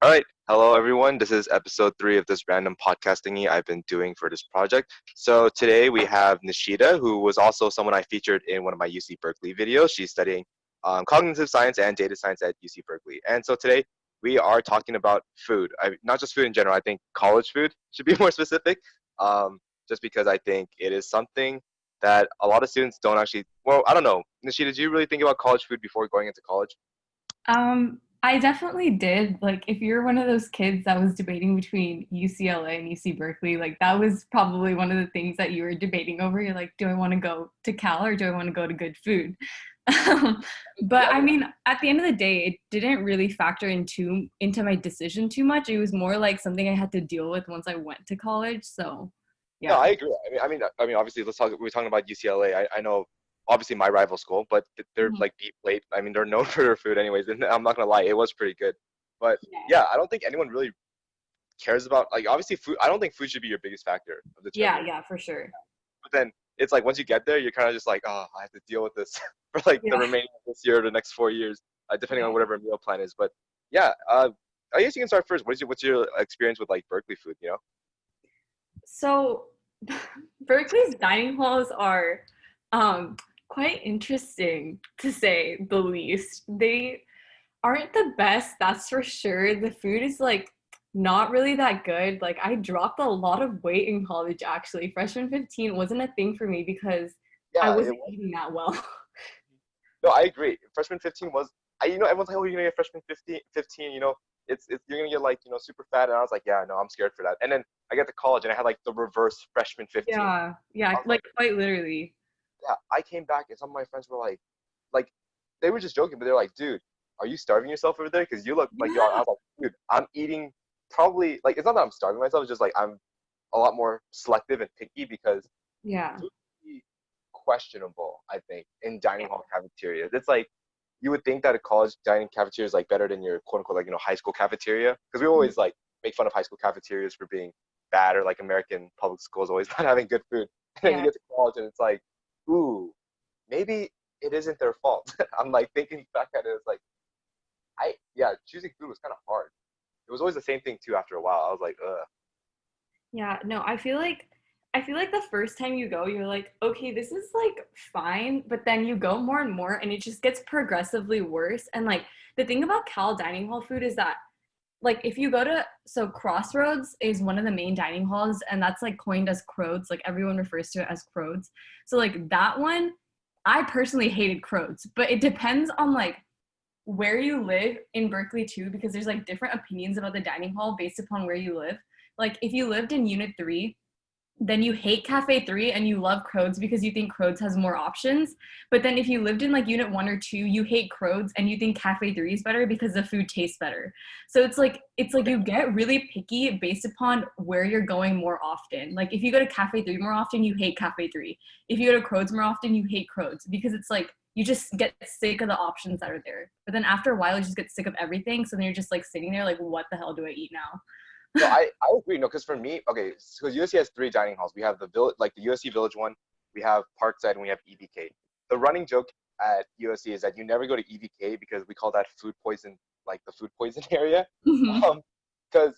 All right. Hello, everyone. This is episode 3 of this random podcast thingy I've been doing for this project. So today we have Nishida, who was also someone I featured in one of my UC Berkeley videos. She's studying cognitive science and data science at UC Berkeley. And so today we are talking about food. Not just food in general. I think college food should be more specific, just because I think it is something that a lot of students don't actually. Well, I don't know. Nishida, do you really think about college food before going into college? I definitely did. Like, if you're one of those kids that was debating between UCLA and UC Berkeley, like that was probably one of the things that you were debating over. You're like, do I want to go to Cal or do I want to go to good food? Um, but Yeah. I mean, at the end of the day, it didn't really factor into my decision too much. It was more like something I had to deal with once I went to college. So, No, yeah. I agree. I mean, obviously, let's talk. We're talking about UCLA. I know, obviously, my rival school, but they're Mhm. like beef plate. I mean, they're known for their food, anyways. And I'm not gonna lie, it was pretty good. But Yeah. yeah, I don't think anyone really cares about like obviously food. I don't think food should be your biggest factor of Yeah, determining. yeah, for sure. But then it's like once you get there, you're kind of just like, oh, I have to deal with this for like the Yeah. remaining of this year or the next 4 years, depending on Yeah. whatever meal plan is. But yeah, I guess you can start first. What's your experience with like Berkeley food? So Berkeley's dining halls are um, quite interesting to say the least. They aren't the best, that's for sure. The food is like not really that good. Like I dropped a lot of weight in college actually. Freshman 15 wasn't a thing for me because I Yeah, it wasn't was. eating that well. No, I agree. Freshman 15 was, everyone's like, oh, you're gonna get freshman 15, it's you're gonna get like, super fat. And I was like, yeah, no, I'm scared for that. And then I get to college and I had like the reverse freshman 15. Yeah, yeah, I was like like, quite literally. yeah, I came back and some of my friends were like, they were just joking, but they're like, dude, are you starving yourself over there? Because you look like you are. I Yeah, was like, dude, I'm eating probably, like, it's not that I'm starving myself, it's just like I'm a lot more selective and picky because yeah, food can be questionable, I think, in dining hall cafeterias. It's like you would think that a college dining cafeteria is like better than your quote unquote like high school cafeteria because we always like make fun of high school cafeterias for being bad or like American public schools always not having good food. And then you yeah. get to college and it's like, ooh, maybe it isn't their fault. I'm like thinking back at it, it's like yeah, choosing food was kind of hard. It was always the same thing too. After a while, I was like, ugh. Yeah, no, I feel like the first time you go, you're like, okay, this is like fine, but then you go more and more and it just gets progressively worse. And like the thing about Cal dining hall food is that like if you go to so Crossroads is one of the main dining halls and that's like coined as Crows, like everyone refers to it as Crows. So like that one, I personally hated Crows, but it depends on like where you live in Berkeley too, because there's like different opinions about the dining hall based upon where you live. Like if you lived in Unit 3, then you hate Cafe 3 and you love Crodes because you think Crodes has more options. But then if you lived in like Unit 1 or 2, you hate Crodes and you think Cafe 3 is better because the food tastes better. So it's like you get really picky based upon where you're going more often. Like if you go to Cafe 3 more often, you hate Cafe 3. If you go to Crodes more often, you hate Crodes because it's like you just get sick of the options that are there. But then after a while, you just get sick of everything. So then you're just like sitting there like, what the hell do I eat now? No, I agree. No, because for me, okay, because USC has 3 dining halls. We have the village, like the USC Village one. We have Parkside, and we have EVK. The running joke at USC is that you never go to EVK because we call that food poison, like the food poison area. Mhm. Um, because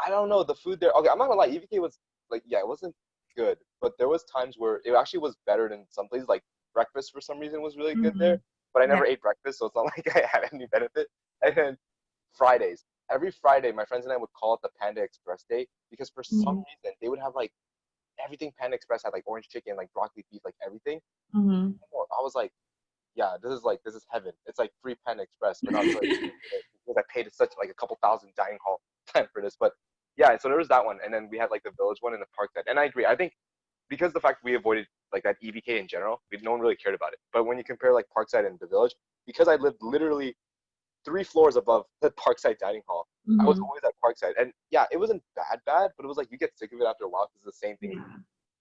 I don't know the food there. Okay, I'm not gonna lie, EVK was like, yeah, it wasn't good, but there was times where it actually was better than some places. Like breakfast for some reason was really good there, Mhm. but I Yeah. never ate breakfast, so it's not like I had any benefit. And then Fridays. Every Friday, my friends and I would call it the Panda Express Day because for some Mhm. reason they would have like everything Panda Express had, like orange chicken, like broccoli beef, like everything. Mhm. I was like, yeah, this is heaven. It's like free Panda Express for not really because I paid such like a couple thousand dining hall time for this. But yeah, so there was that one, and then we had like the village one and the park side. And I agree. I think because the fact we avoided like that EVK in general, no one really cared about it. But when you compare like Parkside and the village, because I lived literally 3 floors above the Parkside dining hall. I was Mhm. always at Parkside, and yeah, it wasn't bad, but it was like you get sick of it after a while because it's the same thing, Yeah.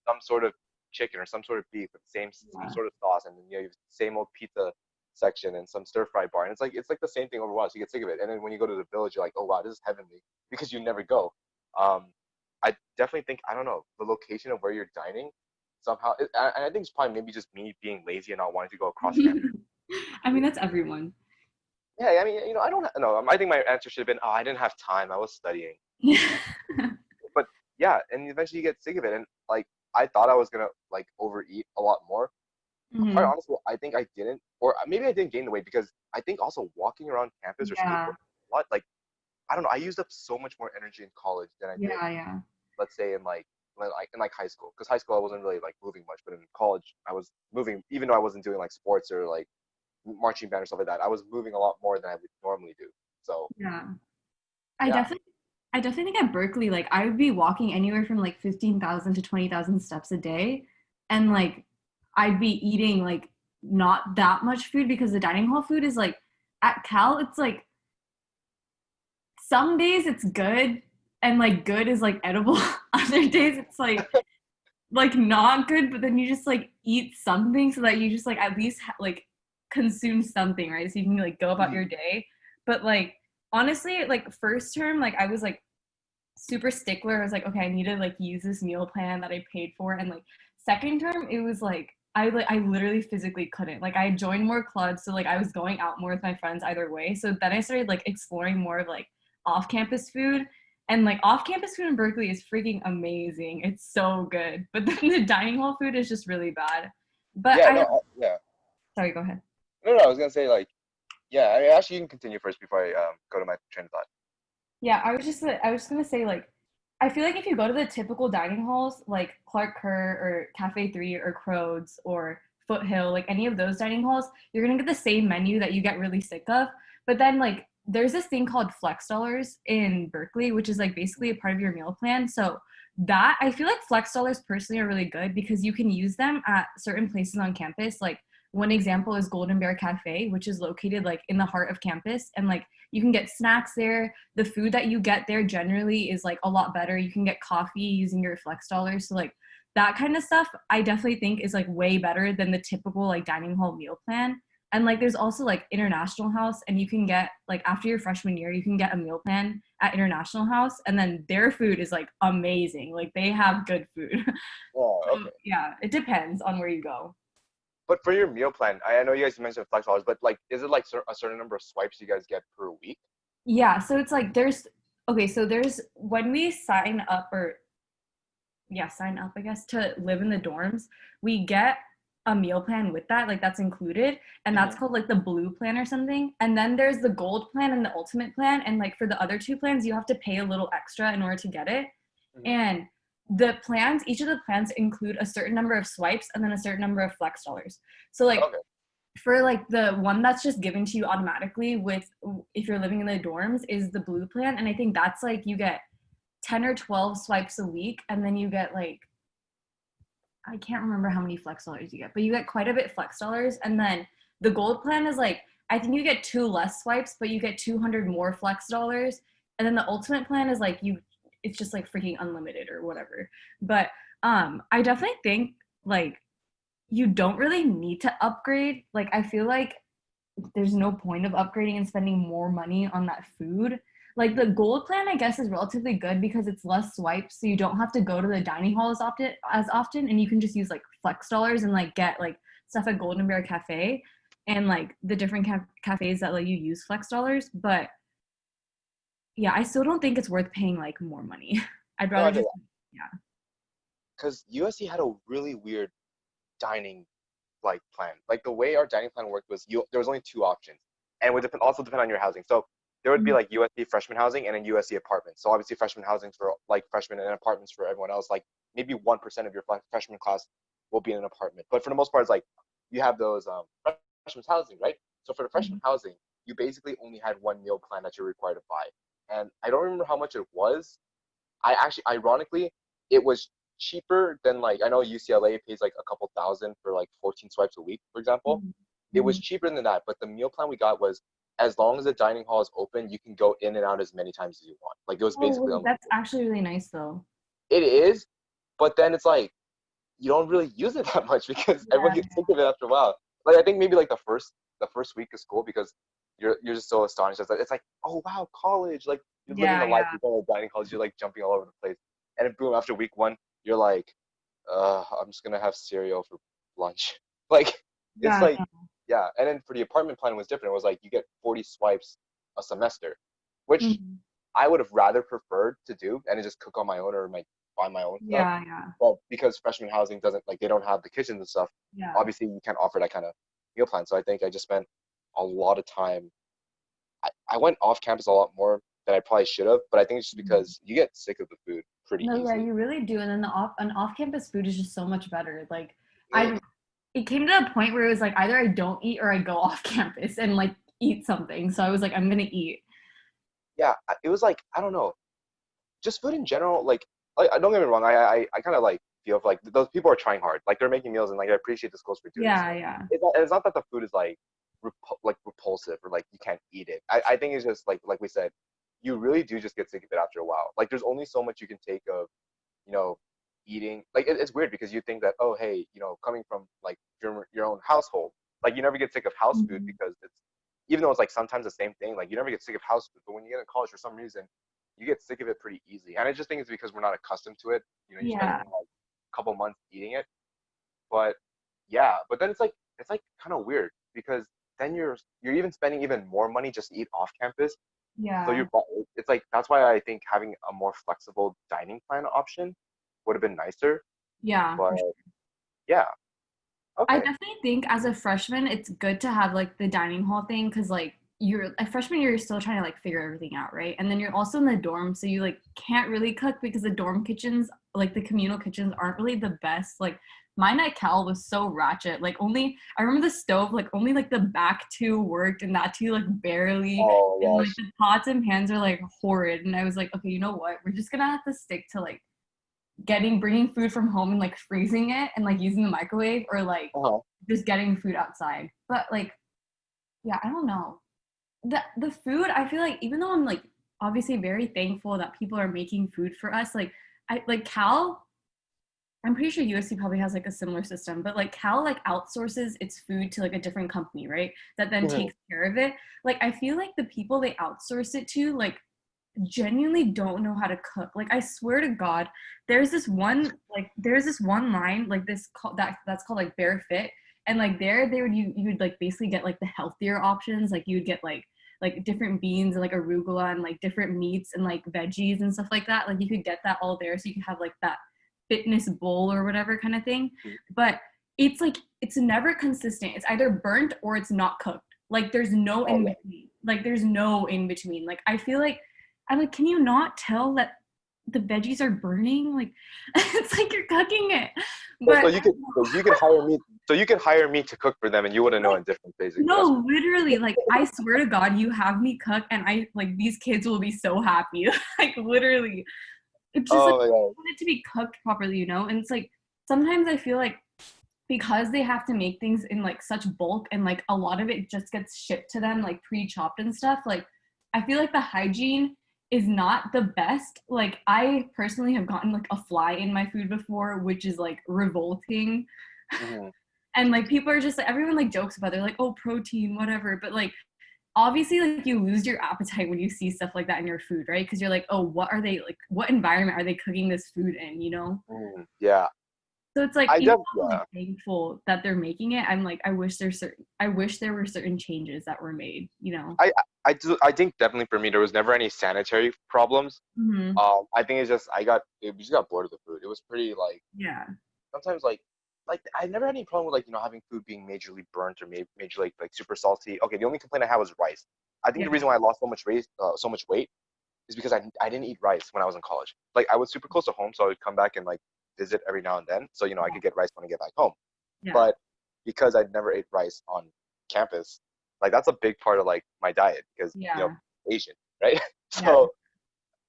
some sort of chicken or some sort of beef with the same Yeah. sort of sauce, and then you have the same old pizza section and some stir fry bar, and it's like the same thing over a while. So you get sick of it, and then when you go to the village, you're like, oh wow, this is heavenly because you never go. Um, I definitely think I don't know the location of where you're dining somehow, and I think it's probably maybe just me being lazy and not wanting to go across campus. I mean, that's everyone. Yeah, I mean, I don't know. I think my answer should have been, oh, I didn't have time. I was studying. But yeah, and eventually you get sick of it. And like, I thought I was gonna like overeat a lot more. Quite Hmm. honestly, I think I didn't, or maybe I didn't gain the weight because I think also walking around campus or Yeah, skateboarding a lot, like I don't know, I used up so much more energy in college than I did, yeah. let's say in like high school. Because high school I wasn't really like moving much, but in college I was moving, even though I wasn't doing like sports or like marching band or stuff like that. I was moving a lot more than I would normally do. So Yeah. I yeah. definitely I definitely think at Berkeley, like I would be walking anywhere from like 15,000 to 20,000 steps a day. And like I'd be eating like not that much food because the dining hall food is like at Cal, it's like some days it's good and like good is like edible. Other days it's like not good, but then you just like eat something so that you just like at least like consume something, right? So you can like go about Mhm. your day. But like honestly, like first term, like I was like super stickler. I was like, okay, I need to like use this meal plan that I paid for. And like second term, it was like I literally physically couldn't. Like I joined more clubs, so like I was going out more with my friends either way. So then I started like exploring more of like off-campus food. And like off-campus food in Berkeley is freaking amazing. It's so good. But then the dining hall food is just really bad. But Yeah, I no, yeah. sorry, go ahead. No, no, I was gonna say like, yeah. I mean, actually, you can continue first before I go to my train of thought. Yeah, I was just gonna say like I feel like if you go to the typical dining halls like Clark Kerr or Cafe 3 or Crode's or Foothill, like any of those dining halls, you're gonna get the same menu that you get really sick of. But then like there's this thing called Flex Dollars in Berkeley, which is like basically a part of your meal plan. So that I feel like Flex Dollars personally are really good because you can use them at certain places on campus. Like one example is Golden Bear Cafe, which is located like in the heart of campus, and like you can get snacks there. The food that you get there generally is like a lot better. You can get coffee using your flex dollars. So like that kind of stuff I definitely think is like way better than the typical like dining hall meal plan. And like there's also like International House, and you can get like after your freshman year, you can get a meal plan at International House, and then their food is like amazing. Like they have good food. Oh, So okay. yeah, it depends on where you go. But for your meal plan, I know you guys mentioned flex dollars, but like, is it like a certain number of swipes you guys get per week? Yeah, so it's like there's okay, so there's when we sign up or yeah, sign up, I guess, to live in the dorms, we get a meal plan with that, like that's included, and that's Hmm. called like the blue plan or something. And then there's the gold plan and the ultimate plan, and like for the other two plans, you have to pay a little extra in order to get it. Hmm. And the plans, each of the plans include a certain number of swipes and then a certain number of flex dollars. So like Okay. for like the one that's just given to you automatically with if you're living in the dorms is the blue plan, and I think that's like you get 10 or 12 swipes a week, and then you get like I can't remember how many flex dollars you get, but you get quite a bit flex dollars. And then the gold plan is like I think you get two less swipes, but you get 200 more flex dollars. And then the ultimate plan is like you it's just like freaking unlimited or whatever. But I definitely think like you don't really need to upgrade. Like I feel like there's no point of upgrading and spending more money on that food. Like the gold plan, I guess, is relatively good because it's less swipes, so you don't have to go to the dining hall as often, and you can just use like flex dollars and like get like stuff at Golden Bear Cafe and like the different cafes that let you use flex dollars. But yeah, I still don't think it's worth paying like more money. I'd No, rather I get just that. yeah. Because USC had a really weird dining like plan. Like the way our dining plan worked was there was only two options, and it would also depend on your housing. So there would be Mhm. like USC freshman housing and then USC apartments. So obviously freshman housing for like freshmen and apartments for everyone else. Like maybe 1% of your freshman class will be in an apartment, but for the most part, it's like you have those freshman housing, right? So for the freshman housing, you basically only had one meal plan that you're required to buy, and I don't remember how much it was. I actually, ironically, it was cheaper than like I know UCLA pays like a couple thousand for like 14 swipes a week, for example. Mhm. It was Mhm. cheaper than that, but the meal plan we got was as long as the dining hall is open, you can go in and out as many times as you want. Like it was Oh, basically wait, that's unlimited. actually really nice though. It is, but then it's like you don't really use it that much because everyone Yeah. gets sick of it after a while. Like I think maybe like the first week of school because you're just so astonished. It's like, oh wow, college! Like you're living Yeah, the life yeah. of a dining college. You're like jumping all over the place, and then boom, after week one, you're like, I'm just gonna have cereal for lunch. Like it's Yeah, like yeah. Yeah, and then for the apartment plan, it was different. It was like you get 40 swipes a semester, which Mhm. I would have rather preferred to do and then just cook on my own or buy my own stuff. Yeah, yeah, But because freshman housing doesn't like they don't have the kitchens and stuff, yeah. obviously you can't offer that kind of meal plan. So I think I just spent a lot of time. I went off campus a lot more than I probably should have, but I think it's just Mhm. because you get sick of the food pretty No, yeah, easily. you really do. And then an off-campus food is just so much better. Like Mm, I it came to a point where it was like either I don't eat or I go off campus and like eat something. So I was like, I'm gonna eat. yeah, it was like I don't know, just food in general. Like don't get me wrong, I kind of like feel like those people are trying hard. Like they're making meals, and like I appreciate the schools for doing Yeah, so. yeah. It's not that the food is like like repulsive or like you can't eat it. I think it's just like we said, you really do just get sick of it after a while. Like there's only so much you can take of you know, eating. Like it's weird because you think that, oh, hey, coming from like your own household, like you never get sick of house food Mhm. because it's even though it's like sometimes the same thing, like you never get sick of house food, but when you get in college for some reason, you get sick of it pretty easy. And I just think it's because we're not accustomed to it. You spend Yeah. like a couple months eating it, but yeah, but then it's like kind of weird because then you're even spending even more money just to eat off campus. So Yeah. it's like that's why I think having a more flexible dining plan option would have been nicer. Yeah, But for sure. yeah, I okay. definitely think as a freshman, it's good to have like the dining hall thing because like you're a freshman year, you're still trying to like figure everything out, right? And then you're also in the dorm, so you like can't really cook because the dorm kitchens, like the communal kitchens, aren't really the best. Like mine at Cal was so ratchet. Like only I remember the stove, like only like the back two worked, and that too like barely. And Oh like gosh. the pots and pans are like horrid. And I was like, okay, you know what? We're just gonna have to stick to like bringing food from home and like freezing it and like using the microwave or like Uh-huh. just getting food outside. But like, yeah, I don't know. The food, I feel like even though I'm like obviously very thankful that people are making food for us, like I like Cal, I'm pretty sure USC probably has like a similar system, but like Cal like outsources its food to like a different company, right? That then Mhm. takes care of it. Like I feel like the people they outsource it to like genuinely don't know how to cook. Like I swear to God, there's this one line like that's called like Bare Fit, and like there they would you would like basically get like the healthier options. Like you would get like different beans and like arugula and like different meats and like veggies and stuff like that. Like you could get that all there, so you could have like that fitness bowl or whatever kind of thing. But it's like it's never consistent. It's either burnt or it's not cooked. Like there's no Oh in yeah. between. Like there's no in between. Like I feel like I'm like, can you not tell that the veggies are burning? Like, it's like you're cooking it. So, But so you could so you could hire me to cook for them and you wouldn't know like, a difference basically. That's no, literally, like, I swear to God, you have me cook, and I like these kids will be so happy. Like, literally, it's just like oh yeah. I want it to be cooked properly, you know. And it's like sometimes I feel like because they have to make things in like such bulk and like a lot of it just gets shipped to them like pre-chopped and stuff, like I feel like the hygiene is not the best. Like I personally have gotten like a fly in my food before, which is like revolting. Mhm. And like people are just like everyone like jokes about it. They're like, oh, protein, whatever. But like obviously like you lose your appetite when you see stuff like that in your food, right? Because you're like, oh, what are they like, what environment are they cooking this food in, you know? Yeah. So it's like I even def though I'm like yeah. thankful that they're making it, I'm like I wish there were certain changes that were made, you know. I think definitely for me there was never any sanitary problems. Hmm. I think it's just we just got bored of the food. It was pretty like Yeah. sometimes like I never had any problem with like having food being majorly burnt or majorly like super salty. Okay, the only complaint I had was rice. I think Yeah. the reason why I lost so much weight is because I didn't eat rice when I was in college. Like I was super close to home, so I would come back and like visit every now and then. So I Yeah. could get rice when I get back home. Yeah. But because I never ate rice on campus, like that's a big part of like my diet because Yeah. Asian, right? Yeah. So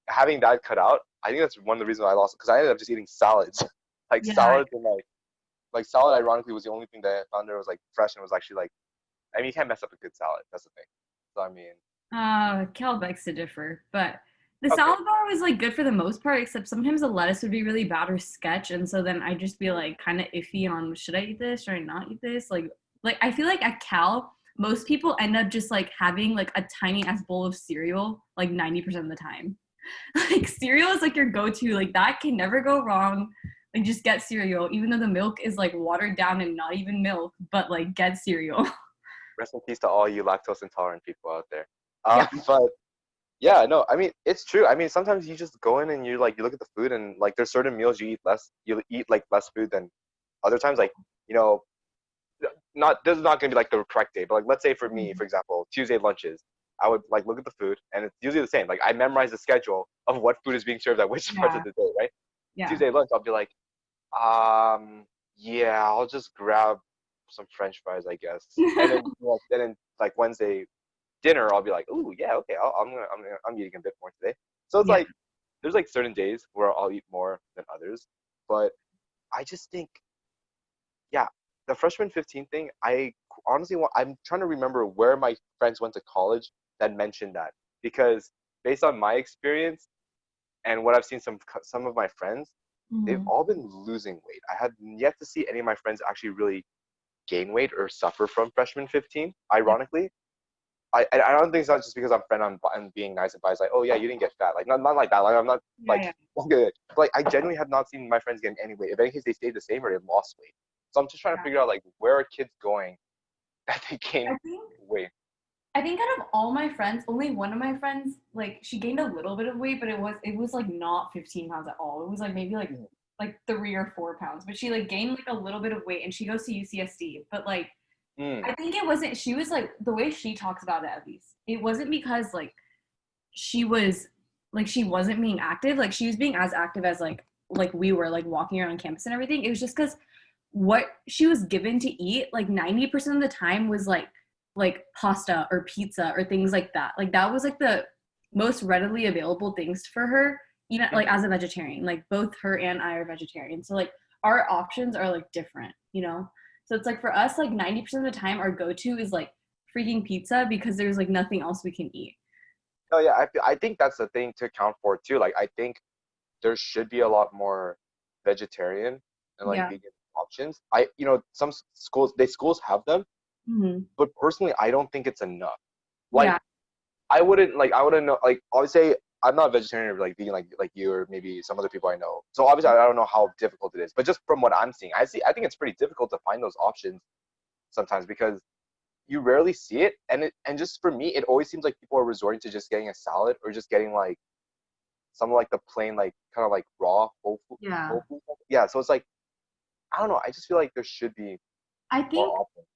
having that cut out, I think that's one of the reasons why I lost it because I ended up just eating salads, like Yeah. salads and like salad. Ironically, was the only thing that I found there was like fresh and was actually like. I mean, you can't mess up a good salad. That's the thing. So I mean, Cal begs to differ, but the okay. salad bar was like good for the most part, except sometimes the lettuce would be really bad or sketch, and so then I'd just be like kind of iffy on should I eat this, should I not eat this? Like I feel like at Cal, most people end up just like having like a tiny ass bowl of cereal like 90% of the time. Like cereal is like your go-to, like that can never go wrong. Like just get cereal, even though the milk is like watered down and not even milk, but like get cereal. Rest in peace to all you lactose intolerant people out there. Yeah. But yeah, no, I mean it's true. I mean sometimes you just go in and you look at the food and like there's certain meals you eat like less food than other times. Like you know, not this is not gonna be like the correct day, but like let's say for me, Mhm. for example, Tuesday lunches, I would like look at the food and it's usually the same. Like I memorize the schedule of what food is being served at which parts of Yeah. the day, right? Yeah. Tuesday lunch, I'll be like, yeah, I'll just grab some French fries, I guess. And then like Wednesday dinner, I'll be like, ooh, yeah, okay, I'm eating a bit more today. So it's Yeah. like there's like certain days where I'll eat more than others, but I just think, yeah, the freshman 15 thing, I honestly I'm trying to remember where my friends went to college that mentioned that because based on my experience and what I've seen some of my friends, they've Mhm. all been losing weight. I have yet to see any of my friends actually really gain weight or suffer from freshman 15. Yeah. Ironically, I don't think it's not just because I'm being nice and biased. Like, oh yeah, you didn't get fat. Like not like that. Like I'm not Yeah. like Yeah. good. But like I genuinely have not seen my friends gain any weight. If any case, they stayed the same or they lost weight. So I'm just trying to Yeah. figure out like where are kids going that they gain I think weight. I think out of all my friends, only one of my friends, like she gained a little bit of weight, but it was like not 15 pounds at all. It was like maybe like 3 or 4 pounds. But she like gained like a little bit of weight and she goes to UCSD. But like Mm. I think it wasn't she was like the way she talks about it at least. It wasn't because she was she wasn't being active. Like she was being as active as like we were like walking around campus and everything. It was just because what she was given to eat like 90% of the time was like pasta or pizza or things like that. Like that was like the most readily available things for her, even like Mm-hmm. as a vegetarian. Like both her and I are vegetarian. So like our options are like different, you know? So it's like for us, like 90% of the time our go-to is like freaking pizza because there's like nothing else we can eat. Oh yeah, I think that's the thing to account for too. Like I think there should be a lot more vegetarian and like Yeah. vegan options. Some schools have them, Hmm. but personally, I don't think it's enough. Like Yeah. I wouldn't know like I would say I'm not a vegetarian or like vegan like you or maybe some other people I know. So obviously I don't know how difficult it is, but just from what I'm seeing, I think it's pretty difficult to find those options sometimes because you rarely see it and just for me it always seems like people are resorting to just getting a salad or just getting like some like the plain like kind of like raw Yeah. whole food. Yeah, so it's like I don't know, I just feel like there should be I more think options.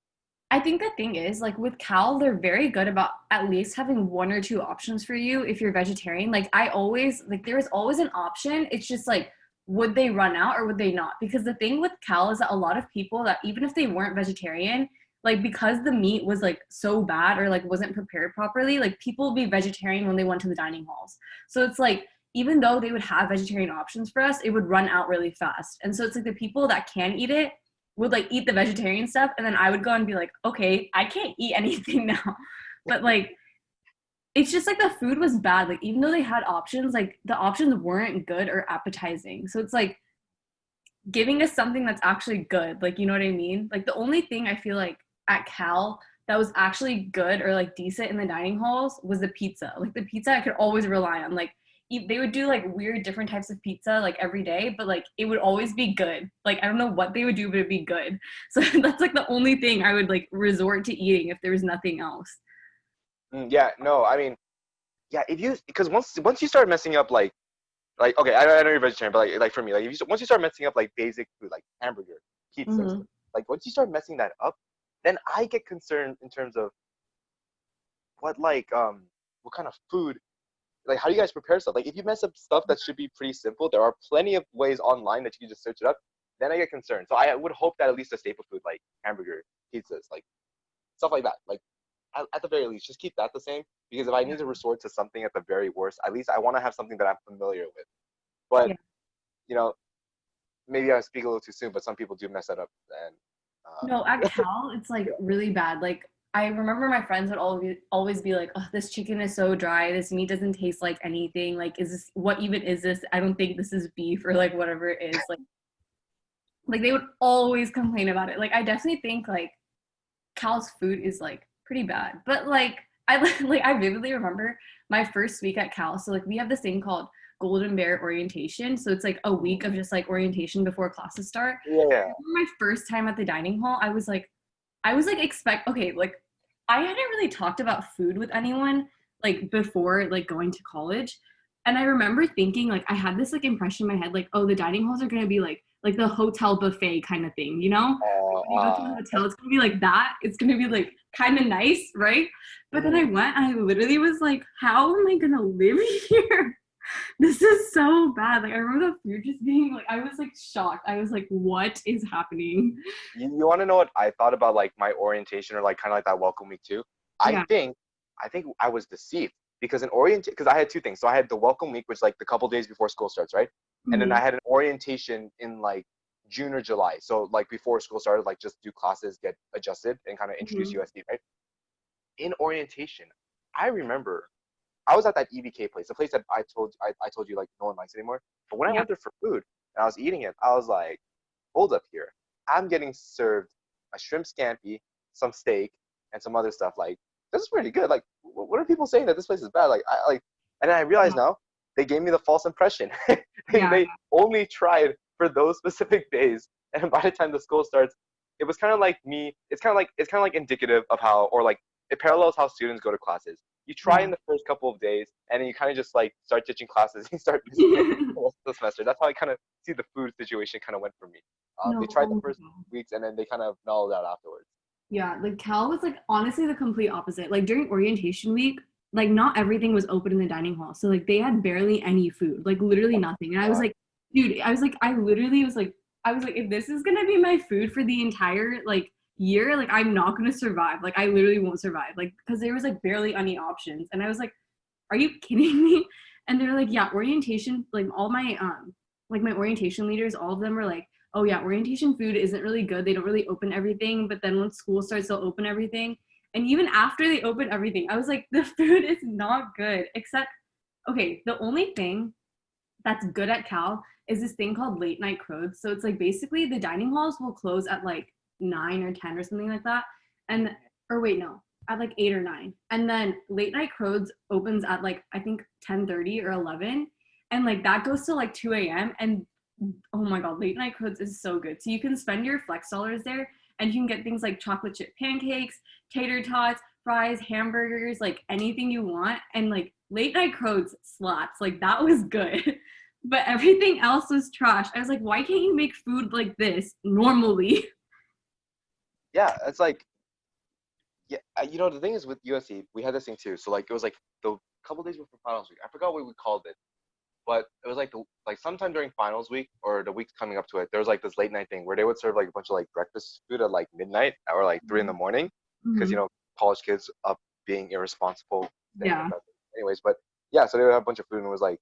I think the thing is, like with Cal, they're very good about at least having one or two options for you if you're vegetarian. Like I always like there is always an option. It's just like would they run out or would they not? Because the thing with Cal is that a lot of people that even if they weren't vegetarian, like because the meat was like so bad or like wasn't prepared properly, like people would be vegetarian when they went to the dining halls. So it's like even though they would have vegetarian options for us, it would run out really fast. And so it's like the people that can eat it would like eat the vegetarian stuff and then I would go and be like, okay, I can't eat anything now. But like it's just like the food was bad. Like even though they had options, like the options weren't good or appetizing. So it's like giving us something that's actually good. Like you know what I mean? Like the only thing I feel like at Cal that was actually good or like decent in the dining halls was the pizza. Like the pizza I could always rely on. Like they would do like weird different types of pizza like every day, but like it would always be good. Like I don't know what they would do, but it'd be good. So that's like the only thing I would like resort to eating if there was nothing else. Yeah, no, I mean, yeah, if you because once you start messing up like okay, I know you're vegetarian, but like for me, like if once you start messing up like basic food like hamburger, pizzas, Mm-hmm. like once you start messing that up, then I get concerned in terms of what what kind of food like how do you guys prepare stuff? Like if you mess up stuff that should be pretty simple, there are plenty of ways online that you can just search it up. Then I get concerned. So I would hope that at least a staple food like hamburger, pizzas, like stuff like that, like at the very least, just keep that the same. Because if I Yeah. need to resort to something at the very worst, at least I want to have something that I'm familiar with. But Yeah. you know, maybe I speak a little too soon, but some people do mess that up. And No, at Cal, it's like really bad. Like I remember my friends would always be like, "Oh, this chicken is so dry. This meat doesn't taste like anything. Like, is this what even is this? I don't think this is beef or like whatever it is." Like they would always complain about it. Like I definitely think like Cal's food is like pretty bad. But like I like I vividly remember my first week at Cal. So like we have this thing called Golden Bear orientation. So it's like a week of just like orientation before classes start. yeah, I remember my first time at the dining hall, I was like expect okay, like I hadn't really talked about food with anyone like before like going to college. And I remember thinking like I had this like impression in my head like, oh, the dining halls are gonna be like the hotel buffet kind of thing, you know? Like when you go to a hotel, it's gonna be like that. It's gonna be like kind of nice, right? But then I Mhm. went and I literally was like, how am I gonna live here? This is so bad. Like I remember the food just being like I was like shocked. I was like, what is happening? You want to know what I thought about like my orientation or like kind of like that welcome week too? I Yeah. think I think I was deceived because in orient because I had two things. So I had the welcome week, which like the couple days before school starts, right? And then Hmm. I had an orientation in like June or July. So like before school started, like just do classes, get adjusted, and kind of introduce Hmm. USD, right? In orientation, I remember I was at that EBK place, the place that I told you like no one likes anymore. But when I Yeah. went there for food and I was eating it, I was like, hold up here. I'm getting served a shrimp scampi, some steak, and some other stuff. Like, this is pretty good. Like, what are people saying that this place is bad? And then I realize now they gave me the false impression. Yeah. They only tried for those specific days, and by the time the school starts, it was kind of like me. It's kind of like indicative of how, or like it parallels how students go to classes. You try Yeah. in the first couple of days, and then you kind of just like start ditching classes. You start missing it the rest of the semester. That's how I kind of see the food situation kind of went for me. They No, tried oh the my first God. weeks and then they kind of mellowed out afterwards. Yeah, like Cal was like honestly the complete opposite. Like during orientation week, like not everything was open in the dining hall. So like they had barely any food, like literally nothing. And I was God. like, dude, I was like, I literally was like, I was like, if this is gonna be my food for the entire like year, like I'm not gonna survive. Like I literally won't survive. Like because there was like barely any options. And I was like, are you kidding me? And they're like, yeah, orientation, like all my like my orientation leaders, all of them were like, oh yeah, orientation food isn't really good. They don't really open everything, but then when school starts, they'll open everything. And even after they open everything, I was like, the food is not good. Except, okay, the only thing that's good at Cal is this thing called late night crows. So it's like basically the dining halls will close at like 9 or 10 or something like that. And or wait, no, at like 8 or 9. And then late night crows opens at like I think 10:30 or 11. And like that goes to like 2 a.m. And oh my god, late night crows is so good. So you can spend your flex dollars there and you can get things like chocolate chip pancakes, tater tots, fries, hamburgers, like anything you want. And like late night crows slaps. Like that was good. But everything else was trash. I was like, why can't you make food like this normally? Yeah, it's like yeah, you know the thing is with USC, we had this thing too. So like it was like the couple days before finals week. I forgot what we called it, but it was like like sometime during finals week or the weeks coming up to it. There was like this late night thing where they would serve like a bunch of like breakfast food at like midnight or like 3 in the morning, because Mm-hmm. college kids up being irresponsible staying up Yeah. at anyways. But yeah, so they would have a bunch of food and it was like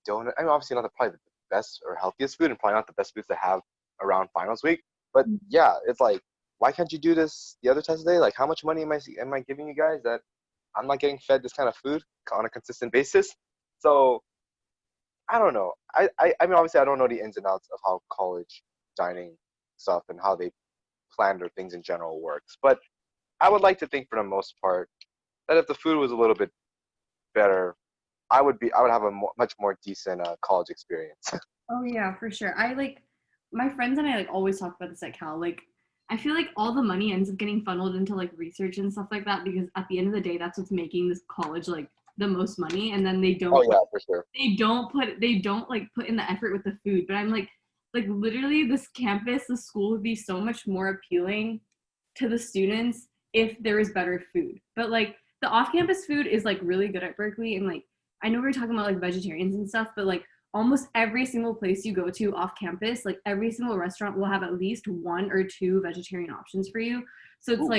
donut. I mean, obviously not probably the best or healthiest food, and probably not the best foods to have around finals week. But yeah, it's like, why can't you do this the other times of the day? Like, how much money am I giving you guys that I'm not getting fed this kind of food on a consistent basis? So I don't know. I mean, obviously, I don't know the ins and outs of how college dining stuff and how they plan their things in general works. But I would like to think, for the most part, that if the food was a little bit better, I would have a much more decent college experience. Oh yeah, for sure. I like my friends and I like always talk about this at Cal. Like I feel like all the money ends up getting funneled into like research and stuff like that because at the end of the day that's what's making this college like the most money and then Oh yeah, for sure. they don't like put in the effort with the food. But I'm like literally this campus, the school would be so much more appealing to the students if there was better food. But like the off-campus food is like really good at Berkeley and like I know we were talking about like vegetarians and stuff, but like almost every single place you go to off campus, like every single restaurant will have at least one or two vegetarian options for you. So Ooh,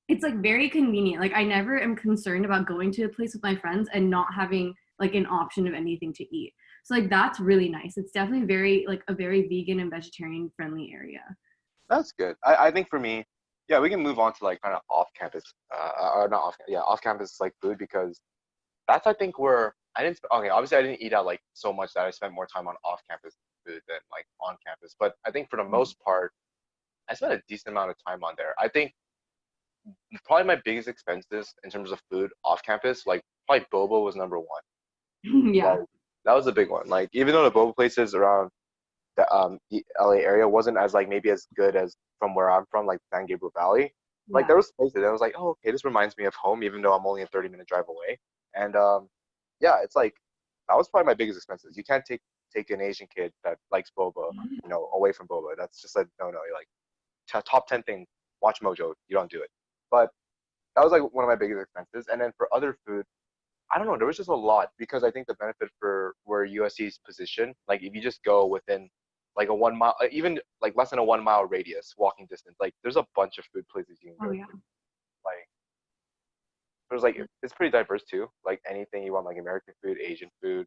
it's like very convenient. Like I never am concerned about going to a place with my friends and not having like an option of anything to eat. So like that's really nice. It's definitely very like a very vegan and vegetarian friendly area. that's good. I think for me, yeah, we can move on to like kind of off campus, or not off, yeah, off campus like food, because that's I think where I didn't. Okay, obviously I didn't eat out like so much that I spent more time on off campus food than like on campus. But I think for the most part, I spent a decent amount of time on there. I think probably my biggest expenses in terms of food off campus, like probably boba was number one. Yeah. Like that was a big one. Like even though the boba places around the LA area wasn't as like maybe as good as from where I'm from, like San Gabriel Valley. Like Yeah. there was places that I was like, oh, okay, this reminds me of home, even though I'm only a 30-minute drive away. And yeah, it's like that was probably my biggest expenses. You can't take an Asian kid that likes boba, away from boba. That's just a no no. Like top 10 thing, watch Mojo. You don't do it. But that was like one of my biggest expenses. And then for other food, I don't know. There was just a lot because I think the benefit for where USC's position, like if you just go within like a 1 mile, even like less than a 1 mile radius walking distance, like there's a bunch of food places you can Oh go yeah. to. Like there's like it's pretty diverse too. Like anything you want, like American food, Asian food,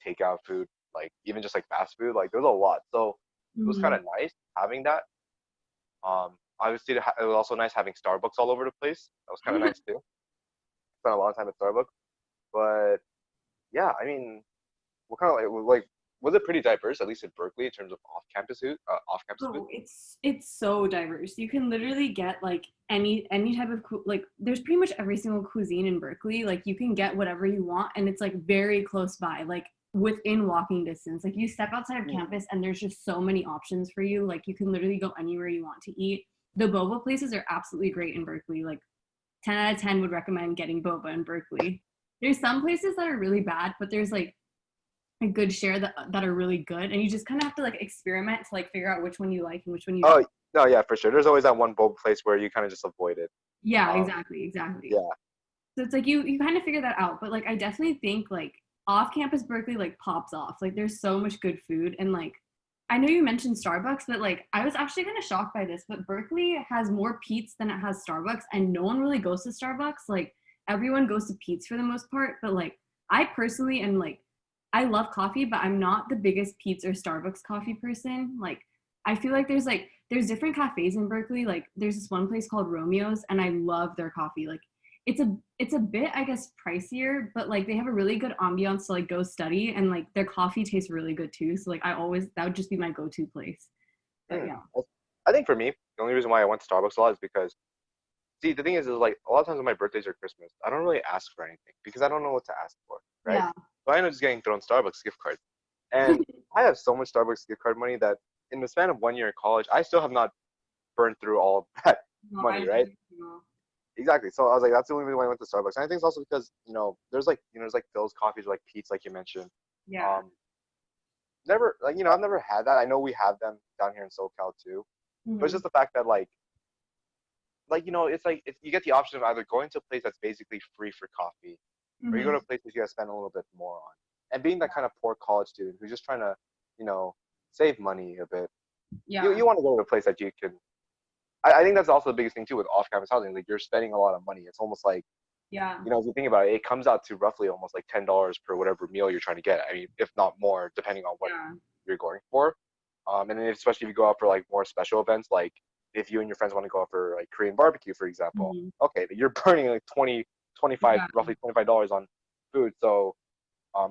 takeout food, like even just like fast food, like there's a lot. So it was kind Hmm. of nice having that. Obviously it was also nice having Starbucks all over the place. That was kind of nice too. Spent a lot of time at Starbucks, but yeah, I mean, what kind of like was it pretty diverse, at least in Berkeley, in terms of off-campus food? Off-campus food? Oh, it's so diverse. You can literally get like any type of like there's pretty much every single cuisine in Berkeley. Like you can get whatever you want and it's like very close by, like within walking distance. Like you step outside of Mm. campus and there's just so many options for you. Like you can literally go anywhere you want to eat. The boba places are absolutely great in Berkeley. Like 10 out of 10 would recommend getting boba in Berkeley. There's some places that are really bad, but there's like a good share that are really good, and you just kind of have to like experiment to like figure out which one you like and which one you don't. Oh no, yeah, for sure. There's always that one boba place where you kind of just avoid it. Yeah, Um, exactly. yeah. So it's like you kind of figure that out, but like I definitely think like off campus Berkeley like pops off. Like there's so much good food, and like I know you mentioned Starbucks, but like I was actually kind of shocked by this, but Berkeley has more Pete's than it has Starbucks, and no one really goes to Starbucks. Like everyone goes to Pete's for the most part, but like I personally am like I love coffee, but I'm not the biggest Pete's or Starbucks coffee person. Like I feel like there's different cafes in Berkeley. Like there's this one place called Romeo's, and I love their coffee. Like it's a bit I guess pricier, but like they have a really good ambiance to like go study, and like their coffee tastes really good too. So like I always that would just be my go-to place. But Mm. yeah. I think for me, the only reason why I went to Starbucks a lot is because see the thing is like a lot of times on my birthdays or Christmas, I don't really ask for anything because I don't know what to ask for, right? Yeah. So I end up just getting thrown Starbucks gift cards. And I have so much Starbucks gift card money that in the span of 1 year in college, I still have not burned through all of that No, I money, right? know. Exactly. So I was like, that's the only reason why I went to Starbucks. And I think it's also because, there's like Phil's coffees or like Pete's, like you mentioned. Yeah. Um, never like, I've never had that. I know we have them down here in SoCal too. But it's Hmm. just the fact that it's like if you get the option of either going to a place that's basically free for coffee, or you go to Hmm. a place that you gotta spend a little bit more on. And being that kind of poor college student who's just trying to, you know, save money a bit, Yeah. you want to go to a place that you can. I think that's also the biggest thing too with off-campus housing. Like you're spending a lot of money. It's almost like Yeah. if you think about it, it comes out to roughly almost like $10 per whatever meal you're trying to get. I mean, if not more, depending on what Yeah. you're going for. And then especially if you go out for like more special events, like if you and your friends want to go out for like Korean barbecue, for example, Hmm. okay, you're burning like 20, 25, Yeah. roughly $25 on food. So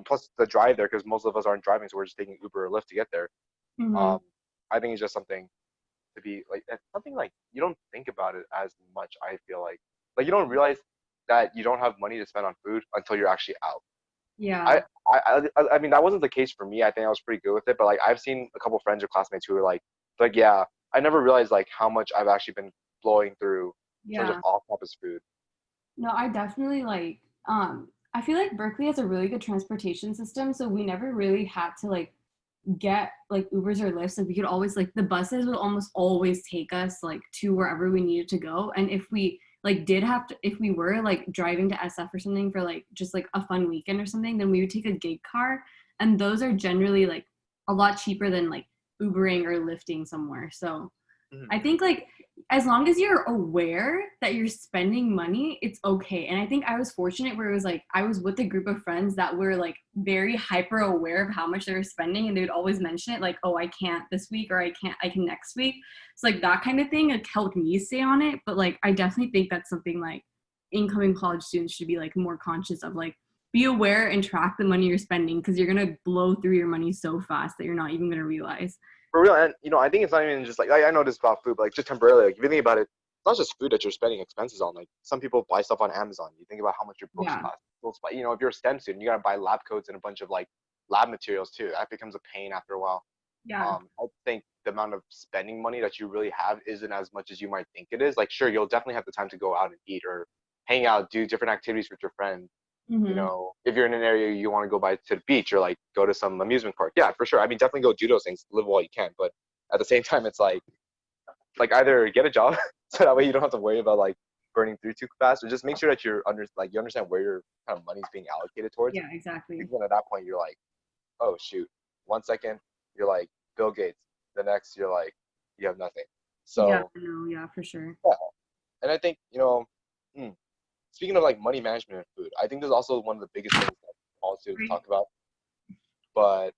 plus the drive there, because most of us aren't driving, so we're just taking Uber or Lyft to get there. Hmm. Um, I think it's just something to be like it's something like you don't think about it as much. I feel like you don't realize that you don't have money to spend on food until you're actually out. I Yeah. I mean that wasn't the case for me. I think I was pretty good with it, but like I've seen a couple friends or classmates who are like yeah, I never realized like how much I've actually been blowing through in terms of Yeah. off-campus food. No, I definitely like I feel like Berkeley has a really good transportation system, so we never really had to like get like Ubers or Lyfts. Like we could always like the buses would almost always take us like to wherever we needed to go. And if we like did have to if we were like driving to SF or something for like just like a fun weekend or something, then we would take a gig car. And those are generally like a lot cheaper than like Ubering or lifting somewhere. So I Mm-hmm. think like as long as you're aware that you're spending money, it's okay. And I think I was fortunate where it was like I was with a group of friends that were like very hyper aware of how much they were spending, and they would always mention it like, "Oh, I can't this week," or I can next week." So like that kind of thing like helped me stay on it. But like I definitely think that's something like incoming college students should be like more conscious of, like be aware and track the money you're spending, because you're gonna blow through your money so fast that you're not even gonna realize. For real, and I think it's not even just like I know this about food, but like just temporarily, like if you think about it, it's not just food that you're spending expenses on. Like some people buy stuff on Amazon. You think about how much your books Yeah. cost. If you're a STEM student, you gotta buy lab coats and a bunch of like lab materials too. That becomes a pain after a while. Yeah. I think the amount of spending money that you really have isn't as much as you might think it is. Like, sure, you'll definitely have the time to go out and eat or hang out, do different activities with your friends. You Hmm. know, if you're in an area you want to go by to the beach or like go to some amusement park, yeah, for sure. I mean, definitely go do those things, live while you can. But at the same time, it's like either get a job so that way you don't have to worry about like burning through too fast, or just make sure that you understand where your kind of money's being allocated towards. Yeah, exactly. Because then at that point you're like, oh shoot, 1 second you're like Bill Gates, the next you're like you have nothing. Yeah, So no, yeah, for sure. yeah, and I think mm, speaking of like money management and food, I think there's also one of the biggest things that all students Right. talk about. But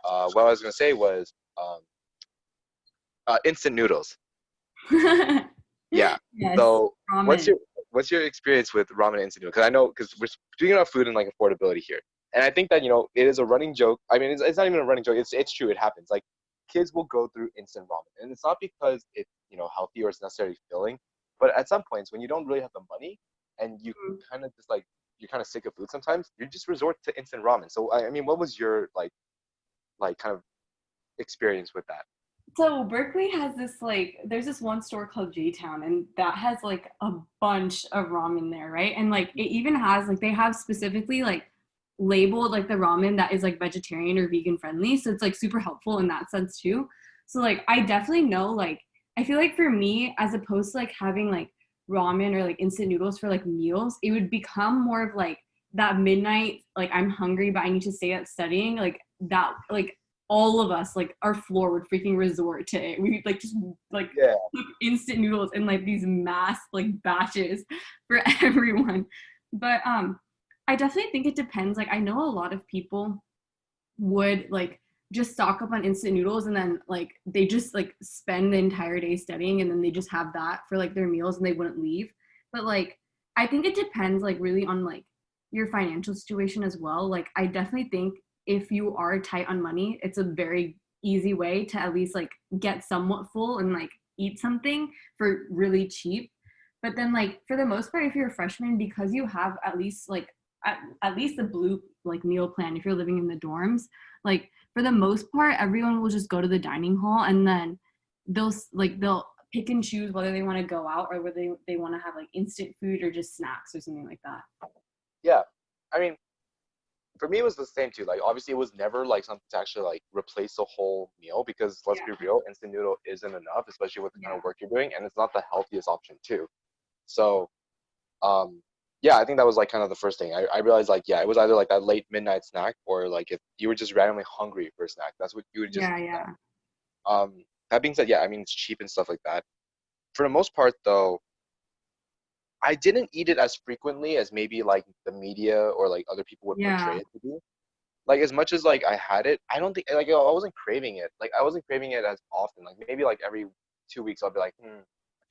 what I was gonna say was instant noodles. Yeah. Yes, So what's ramen. your experience with ramen and instant noodles? Because I know because we're speaking about food and like affordability here, and I think that it is a running joke. I mean, it's not even a running joke. It's true. It happens. Like kids will go through instant ramen, and it's not because it's healthy or it's necessarily filling, but at some points when you don't really have the money and you kind of just like you're kind of sick of food sometimes, you just resort to instant ramen. So I mean, what was your like kind of experience with that? So Berkeley has this like there's this one store called J Town and that has like a bunch of ramen there, right? And like it even has like they have specifically like labeled like the ramen that is like vegetarian or vegan friendly. So it's like super helpful in that sense too. So like I definitely know like I feel like for me as opposed to like having like ramen or like instant noodles for like meals, it would become more of like that midnight like I'm hungry but I need to stay up studying like that like all of us like our floor would freaking resort to it. We like just like Yeah. cook instant noodles in like these mass like batches for everyone. But I definitely think it depends. Like I know a lot of people would like just stock up on instant noodles and then like they just like spend the entire day studying and then they just have that for like their meals and they wouldn't leave. But like I think it depends like really on like your financial situation as well. Like I definitely think if you are tight on money, it's a very easy way to at least like get somewhat full and like eat something for really cheap. But then like for the most part if you're a freshman because you have at least like at least the blue like meal plan if you're living in the dorms like for the most part everyone will just go to the dining hall and then they'll pick and choose whether they want to go out or whether they want to have like instant food or just snacks or something like that. Yeah. I mean, for me it was the same too. Like obviously it was never like something to actually like replace a whole meal because let's be Yeah, real, instant noodle isn't enough, especially with the kind yeah, of work you're doing, and it's not the healthiest option too. So um yeah, I think that was like kind of the first thing. I realized like yeah, it was either like that late midnight snack or like if you were just randomly hungry for a snack, that's what you would just yeah, eat yeah, that. That being said, yeah, I mean it's cheap and stuff like that. For the most part though, I didn't eat it as frequently as maybe like the media or like other people would portray yeah, it to be. Like as much as like I had it, I don't think like I wasn't craving it. Like I wasn't craving it as often. Like maybe like every 2 weeks I'll be like, I kind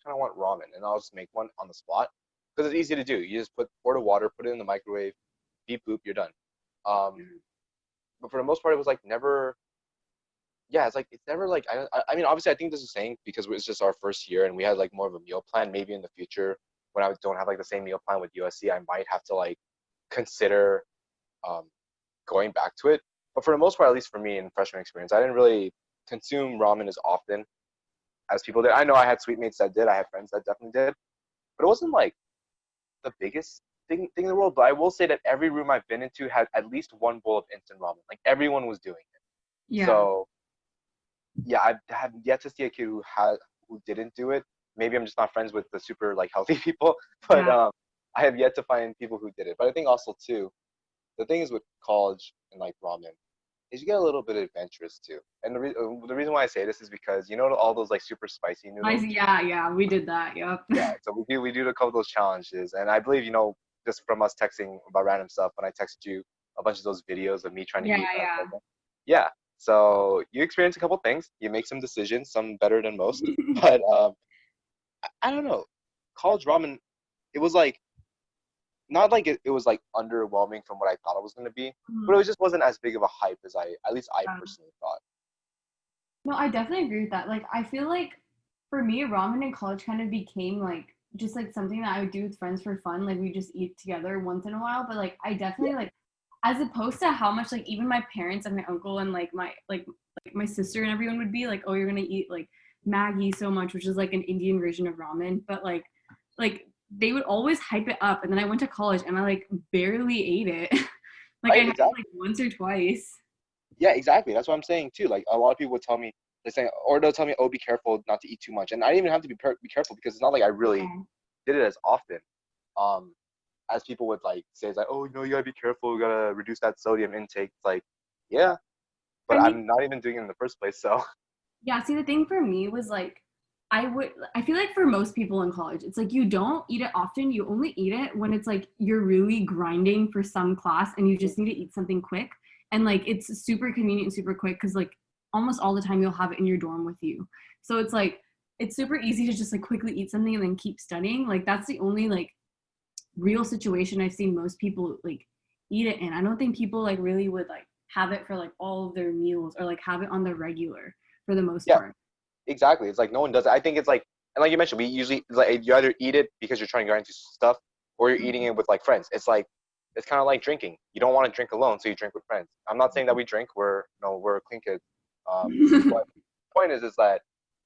of want ramen, and I'll just make one on the spot because it's easy to do. You just pour the water, put it in the microwave, beep boop, you're done. Um, but for the most part, it was like never. Yeah, it's like it's never like I mean obviously I think this is saying because it's just our first year and we had like more of a meal plan. Maybe in the future when I don't have like the same meal plan with USC, I might have to like consider um, going back to it. But for the most part, at least for me in freshman experience, I didn't really consume ramen as often as people did. I know I had sweet mates that did. I had friends that definitely did, but it wasn't like the biggest thing in the world. But I will say that every room I've been into had at least one bowl of instant ramen. Like everyone was doing it. yeah. So yeah, I have yet to see a kid who didn't do it. Maybe I'm just not friends with the super like healthy people, but Yeah. I have yet to find people who did it. But I think also too, the thing is with college and like ramen is you get a little bit adventurous too. And the reason why I say this is because all those like super spicy noodles. Yeah, yeah, we did that. Yep. Yeah, so we do a couple of those challenges, and I believe just from us texting about random stuff when I texted you a bunch of those videos of me trying to Yeah, eat. yeah. Yeah, so you experience a couple things, you make some decisions, some better than most, but I don't know. College ramen, it was like not like it was like underwhelming from what I thought it was going to be, but Mhm. it just wasn't as big of a hype as at least I Yeah. personally thought. No, I definitely agree with that. Like, I feel like for me, ramen in college kind of became like just like something that I would do with friends for fun. Like, we just eat together once in a while. But like, I Yeah, definitely like, as opposed to how much like even my parents and my uncle and like my like my sister and everyone would be like, oh, you're gonna eat like Maggie so much, which is like an Indian version of ramen, but like they would always hype it up, and then I went to college and I like barely ate it. Like I Right? had it Exactly. like once or twice. Yeah, exactly. That's what I'm saying too. Like a lot of people would tell me, they say, or they'll tell me, "Oh, be careful not to eat too much." And I didn't even have to be careful because it's not like I really Yeah. did it as often. Um, as people would like say, it's like, "Oh, you know, you gotta be careful. You gotta reduce that sodium intake." It's like, yeah, I but mean, I'm not even doing it in the first place. So yeah, see the thing for me was like I feel like for most people in college, it's like you don't eat it often, you only eat it when it's like you're really grinding for some class and you just need to eat something quick. And like it's super convenient and super quick because like almost all the time you'll have it in your dorm with you. So it's like it's super easy to just like quickly eat something and then keep studying. Like that's the only like real situation I've seen most people like eat it in. I don't think people like really would like have it for like all of their meals or like have it on the regular for the most yeah, part. exactly. It's like no one does it. I think it's like, and like you mentioned, we usually it's like you either eat it because you're trying to grind through stuff, or you're eating it with like friends. It's like it's kind of like drinking. You don't want to drink alone, so you drink with friends. I'm not saying that we drink. We're no, we're clean kids. But the point is that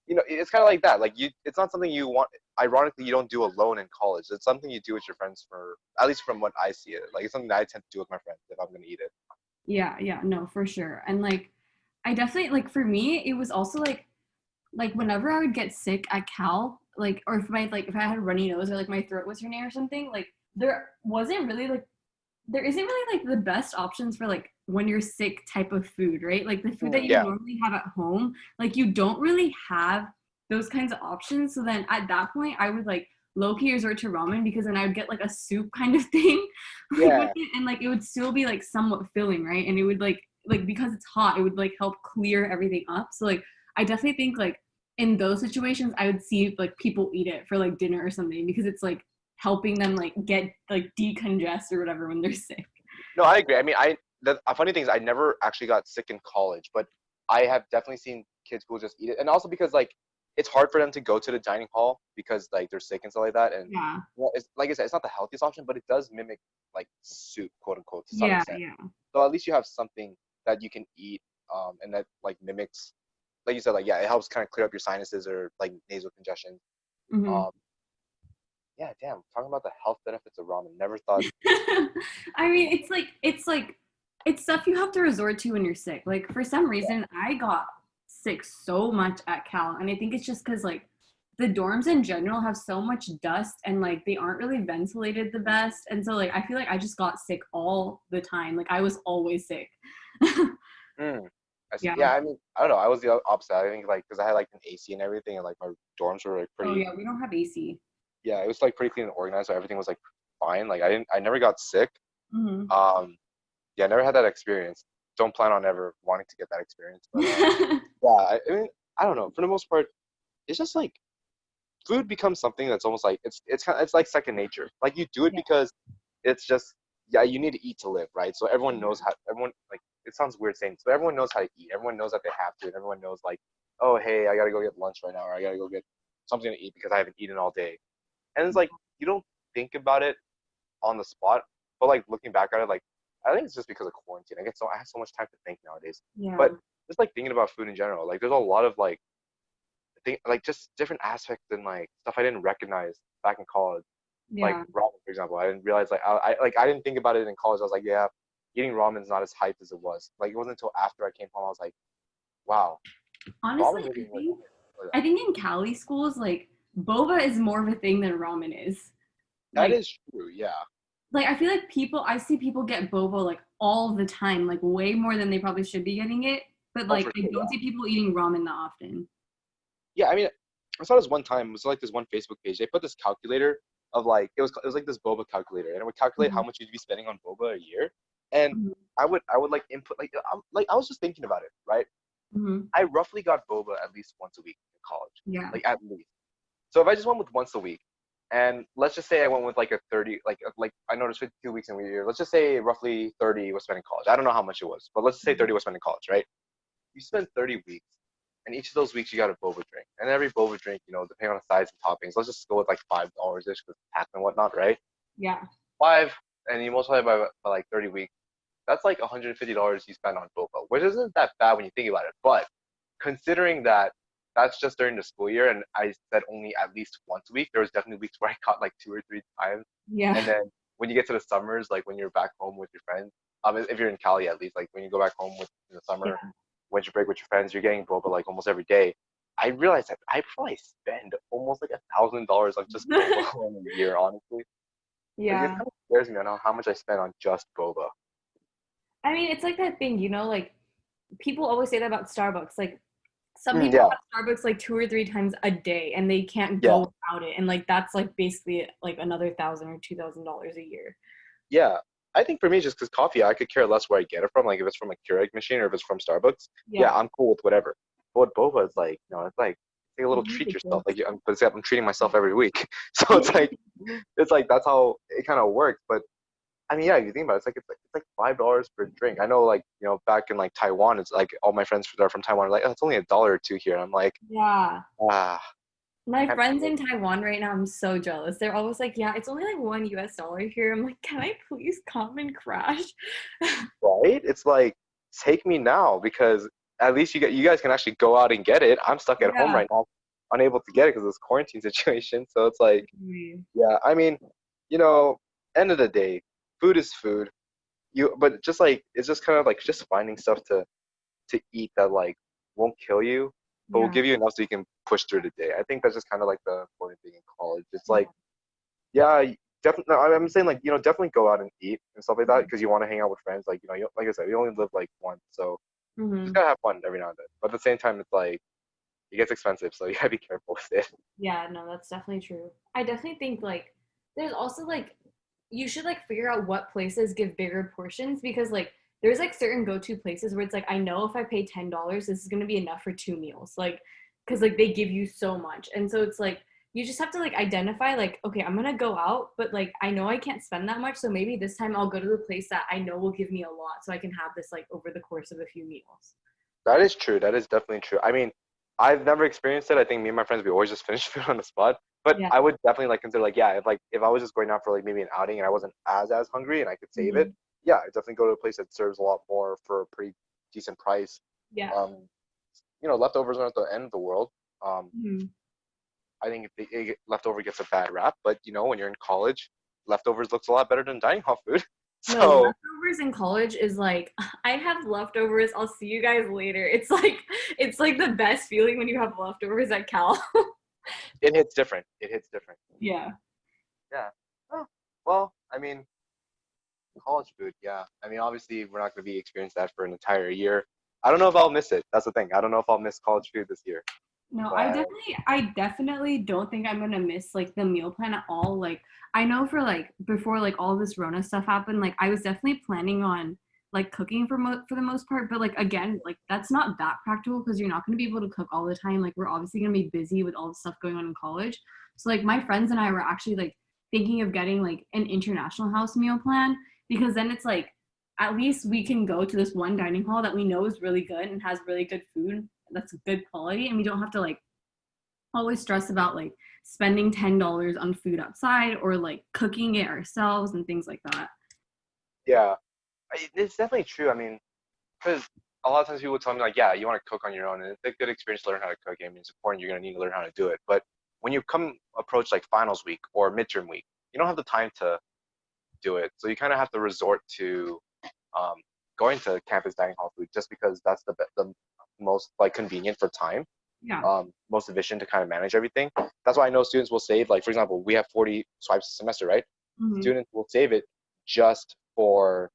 it's kind of like that. Like it's not something you want. Ironically, you don't do alone in college. It's something you do with your friends for, at least from what I see it. Like it's something that I tend to do with my friends if I'm gonna eat it. Yeah, yeah, no, for sure. And like I definitely like for me it was also like whenever I would get sick at Cal, like or if I had a runny nose or like my throat was hurting or something, like there wasn't really like there isn't really like the best options for like when you're sick type of food, right? Like the food that you Yeah, normally have at home, like you don't really have those kinds of options. So then at that point, I would like low key resort to ramen because then I would get like a soup kind of thing, like with yeah. it, and like it would still be like somewhat filling, right? And it would like because it's hot, it would like help clear everything up. So like I definitely think like in those situations, I would see like people eat it for like dinner or something because it's like helping them like get like decongest or whatever when they're sick. No, I agree. I mean, the funny thing is, I never actually got sick in college, but I have definitely seen kids who will just eat it, and also because like it's hard for them to go to the dining hall because like they're sick and stuff like that, and Yeah. well, it's like I said, it's not the healthiest option, but it does mimic like soup, quote unquote, to some Yeah, extent. yeah. So at least you have something that you can eat, and that like mimics, like you said, like yeah, it helps kind of clear up your sinuses or like nasal congestion. Hmm. Um, yeah, damn, talking about the health benefits of ramen, never thought. I mean, it's like it's stuff you have to resort to when you're sick. Like for some reason, I got sick so much at Cal, and I think it's just because like the dorms in general have so much dust and like they aren't really ventilated the best, and so like I feel like I just got sick all the time. Like I was always sick. Mm, I see. Yeah. Yeah, I mean, I don't know. I was the opposite. I think like because I had like an AC and everything, and like my dorms were like Oh pretty. yeah, we don't have AC. Yeah, it was like pretty clean and organized, so everything was like fine. Like I never got sick. Hmm. Um, yeah, I never had that experience. Don't plan on ever wanting to get that experience. But yeah, I mean, I don't know. For the most part, it's just like food becomes something that's almost like it's like second nature. Like you do it Yeah. because it's just yeah, you need to eat to live, right? So everyone knows Yeah. how everyone like it sounds weird saying, so everyone knows how to eat. Everyone knows that they have to, and everyone knows like, oh hey, I gotta go get lunch right now, or I gotta go get something to eat because I haven't eaten all day. And it's like you don't think about it on the spot, but like looking back at it, like I think it's just because of quarantine. I have so much time to think nowadays. But Yeah. just like thinking about food in general, like there's a lot of like like just different aspects and like stuff I didn't recognize back in college. Like Yeah. ramen, for example, I didn't realize I didn't think about it in college. I was like, yeah, eating ramen is not as hyped as it was. Like it wasn't until after I came home I was like, wow, Honestly, ramen really like I think in Cali schools, like boba is more of a thing than ramen is. that Like, is true. Yeah, like I feel like I see people get boba like all the time, like way more than they probably should be getting it. But oh like for I sure. don't see people eating ramen that often. Yeah, I mean, I saw this one time. It was like this one Facebook page. They put this calculator of like it was like this boba calculator, and it would calculate how Mhm. much you'd be spending on boba a year. And Mhm. I would like input like I was just thinking about it, right? Mhm. I roughly got boba at least once a week in college, Yeah. like at least. So if I just went with once a week, and let's just say I went with like a 30, like I noticed 52 weeks in a year. Let's just say roughly 30 was spent in college. I don't know how much it was, but let's just say 30 was spent in college, right? You spend 30 weeks, and each of those weeks you got a boba drink. And every boba drink, depending on the size and toppings, let's just go with like $5 ish because tax and whatnot, right? Yeah. Five, and you multiply by like 30 weeks. that's like $150 you spend on boba, which isn't that bad when you think about it. But considering that that's just during the school year, and I said only at least once a week, there was definitely weeks where I caught like 2 or 3 times. And Yeah. then when you get to the summers, like when you're back home with your friends, if you're in Cali at least, like when you go back home with in the summer, Yeah. winter break with your friends, you're getting boba like almost every day. I realized that I probably spend almost like $1,000 on just boba in a year, honestly. Like it Yeah. kind of scares me on how much I spend on just boba. I mean, it's like that thing, like people always say that about Starbucks. Like some Mm, people yeah, have Starbucks like 2 or 3 times a day and they can't yeah, go without it. And like that's like basically like another $1,000 or $2,000 a year. yeah. I think for me, just because coffee, I could care less where I get it from. Like if it's from a Keurig machine or if it's from Starbucks, yeah, Yeah. I'm cool with whatever. But with boba, it's like, it's like a little It's treat yourself. ridiculous. Like, but except I'm treating myself every week, so it's like that's how it kind of works. But I mean, yeah, if you think about it, it's like $5 per drink. I know, like back in like Taiwan, it's like all my friends that are from Taiwan are like, oh, it's only $1 or $2 here. And I'm like, Yeah. ah, My can't friends afford in Taiwan right now, I'm so jealous. They're always like, yeah, it's only like $1 here. I'm like, can I please come and crash? right? It's like take me now because at least you guys can actually go out and get it. I'm stuck at home Yeah. right now, unable to get it because of this quarantine situation. So it's like, yeah, I mean, you know, end of the day, food is food. But just like it's just kind of like just finding stuff to eat that like won't kill you, but will Yeah. give you enough so you can push through the day. I think that's just kind of like the important thing in college. It's Yeah. like, yeah, definitely. No, I'm saying like definitely go out and eat and stuff like that because you want to hang out with friends. Like like I said, we only live like once, so just Hmm. gotta have fun every now and then. But at the same time, it's like it gets expensive, so you gotta be careful with it. Yeah, no, that's definitely true. I definitely think like there's also like you should like figure out what places give bigger portions because like there's like certain go-to places where it's like I know if I pay $10, this is gonna be enough for 2 meals. Like because like they give you so much. And so it's like you just have to like identify like, okay, I'm gonna go out, but like I know I can't spend that much. So maybe this time I'll go to the place that I know will give me a lot so I can have this like over the course of a few meals. That is true. That is definitely true. I mean, I've never experienced it. I think me and my friends we always just finish food on the spot. But Yeah. I would definitely like consider like yeah, if I was just going out for like maybe an outing and I wasn't as hungry and I could save it, Hmm. yeah, I'd definitely go to a place that serves a lot more for a pretty decent price. Yeah. Um, leftovers aren't the end of the world. Um, Mhm. I think leftover gets a bad rap, but when you're in college, leftovers looks a lot better than dining hall food. No, So leftovers in college is like I have leftovers. I'll see you guys later. It's like the best feeling when you have leftovers at Cal. it hits different. It hits different. Yeah. Yeah. Oh, well, I mean, college food, yeah. I mean, obviously, we're not going to be experiencing that for an entire year. I don't know if I'll miss it. That's the thing. I don't know if I'll miss college food this year. No, I But definitely I definitely don't think I'm gonna miss like the meal plan at all. Like I know for like before like all this Rona stuff happened, like I was definitely planning on like cooking for the most part, but like again, like that's not that practical because you're not gonna be able to cook all the time. Like we're obviously gonna be busy with all the stuff going on in college. So like my friends and I were actually like thinking of getting like an international house meal plan because then it's like at least we can go to this one dining hall that we know is really good and has really good food that's good quality and we don't have to like always stress about like spending $10 on food outside or like cooking it ourselves and things like that. yeah, it's definitely true. I mean, because a lot of times people tell me like, yeah, you want to cook on your own, and it's a good experience to learn how to cook. I mean, it's important. You're gonna need to learn how to do it. But when you come approach like finals week or midterm week, you don't have the time to do it. So you kind of have to resort to um, going to campus dining hall food just because that's the most like convenient for time, Yeah. most efficient to kind of manage everything. That's why I know students will save like for example, we have 40 swipes a semester, right? Hmm. Students will save it just for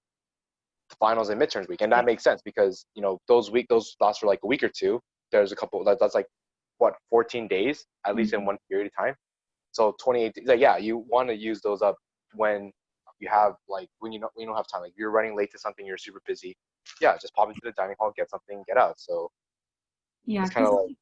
the finals and midterms week, and Yeah. that makes sense because those last for like a week or two. There's a couple that's like what 14 days at least in Hmm. one period of time. So 28 days, like yeah, you want to use those up when you have like when you don't have time. Like you're running late to something, you're super busy. Yeah, just pop into the dining hall, get something, get out. So Yeah, it's kind of because like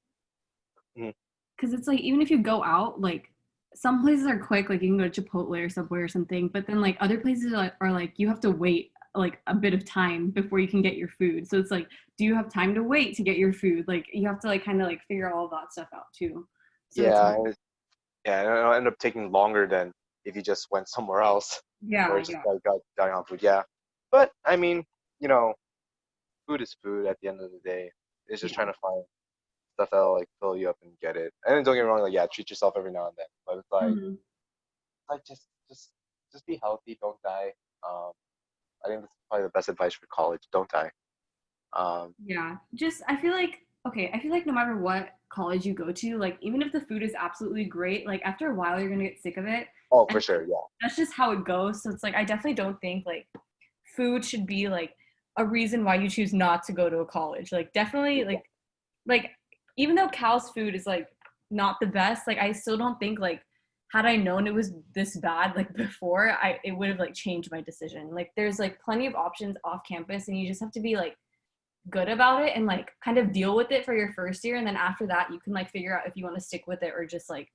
mm, it's like even if you go out, like some places are quick, like you can go to Chipotle or Subway or something, but then like other places are like you have to wait like a bit of time before you can get your food. So it's like, do you have time to wait to get your food? Like you have to like kind of like figure all that stuff out too. So it's yeah, yeah, and it'll end up taking longer than if you just went somewhere else or yeah, just yeah. like got dining hall food. Yeah, but I mean. you know, food is food at the end of the day. It's just trying Yeah. to find stuff that'll like fill you up and get it. And then don't get me wrong, like yeah, treat yourself every now and then. But it's Mhm. like just be healthy, don't die. I think that's probably the best advice for college. Don't die. Um, Yeah. Just I feel like okay, I feel like no matter what college you go to, like even if the food is absolutely great, like after a while you're gonna get sick of it. oh, And for sure, yeah, that's just how it goes. So it's like I definitely don't think like food should be like a reason why you choose not to go to a college. Like definitely like even though Cal's food is like not the best, like I still don't think like had I known it was this bad like before, I it would have like changed my decision. Like there's like plenty of options off campus and you just have to be like good about it and like kind of deal with it for your first year and then after that you can like figure out if you want to stick with it or just like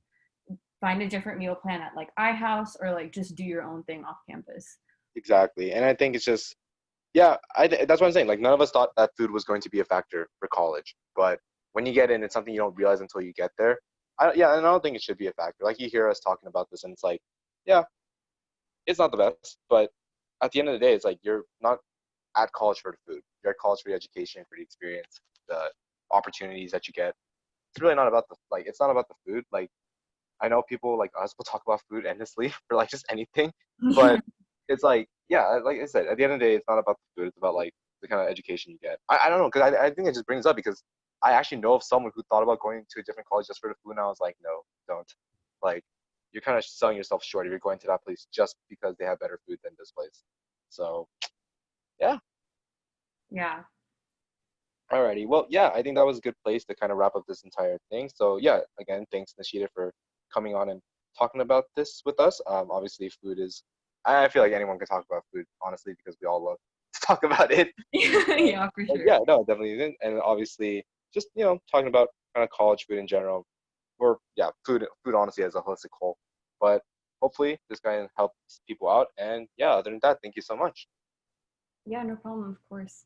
find a different meal plan at like iHouse or like just do your own thing off campus. exactly. And I think it's just yeah, that's what I'm saying. Like none of us thought that food was going to be a factor for college, but when you get in, it's something you don't realize until you get there. Yeah, and I don't think it should be a factor. Like you hear us talking about this, and it's like, yeah, it's not the best, but at the end of the day, it's like you're not at college for the food. You're at college for the education, for the experience, the opportunities that you get. It's really not about the like. It's not about the food. Like I know people like us will talk about food endlessly for like just anything, but it's like yeah, like I said, at the end of the day, it's not about the food. It's about like the kind of education you get. I don't know because I think it just brings up because I actually know of someone who thought about going to a different college just for the food, and I was like, no, don't. Like you're kind of selling yourself short if you're going to that place just because they have better food than this place. So yeah. Yeah. Alrighty. Well, yeah, I think that was a good place to kind of wrap up this entire thing. So yeah, again, thanks Nishida for coming on and talking about this with us. Obviously, food is. I feel like anyone can talk about food, honestly, because we all love to talk about it. Yeah, for But sure. yeah, no, definitely, and obviously, just talking about kind of college food in general, or yeah, food honestly as a holistic whole. But hopefully, this guy helps people out. And yeah, other than that, thank you so much. Yeah, no problem, of course.